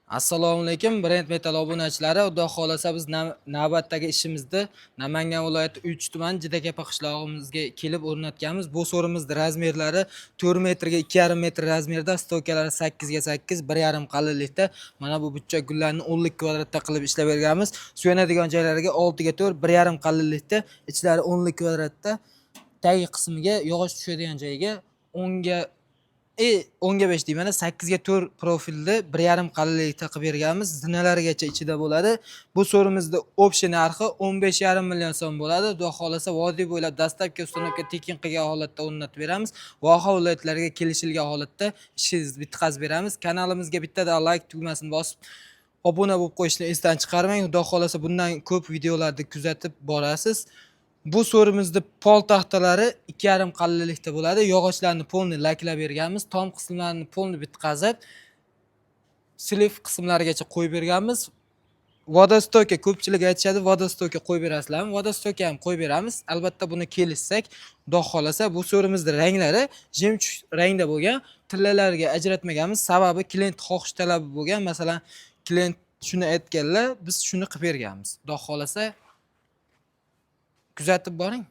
Assalomu alaykum Brend Metal obunachilari. Xudo xolasa biz navbatdagi ishimizda Namangan viloyati 3 tuman Jidakapa qishlog'imizga kelib o'rnatganmiz. Bu so'rimizni razmerlari 4 metrga 2,5 metr razmerda, stokalari 8 ga 8, 1,5 qalinlikda. Mana bu buchcha gullarni 10 kvadratda qilib ishlab berganmiz. Suyanadigan joylariga 6 ga 4, 1,5 qalinlikda, ichlari 10 kvadratda. Tagi qismiga yog'och tushadigan joyiga 10 ga 10 ga 5 deyman, 8 ga 4 profilda 1,5 qalinlikda qilib berganmiz. Zinalargacha ichida bo'ladi. Bu so'rimizda opsiya narxi 15,5 million so'm bo'ladi. Xudo xolasa vodiy bo'ylab dastlabki ustanobga tekin qilgan holatda o'rnatib beramiz. Voha viloyatlariga kelishilgan holatda ishingizni bitkazib beramiz. Kanalimizga bittadan like tugmasini bosib obuna bo'lib qo'yishni esdan chiqarmang. Xudo xolasa bundan ko'p videolarni kuzatib borasiz. Bu so'rimizda pol taxtalari 2,5 qalinlikda bo'ladi. Yog'ochlarni polni laklab berganmiz. Tom qismlarini polni bitkazib, sliv qismlarigacha qo'yib berganmiz. Vodostoka ko'pchilik aytishadi, vodostoka qo'yib berasizlarmi? Vodostoka ham qo'yib beramiz. Albatta buni kelishsak, xudo xolasa bu so'rimizda ranglari jemchuq rangda bo'lgan. Tillalarga ajratmaganmiz. Sababi klient xohish talabi bo'lgan. Masalan, klient shuni aytganlar, biz shuni qilib berganmiz. Xudo xolasa kuzatib boring.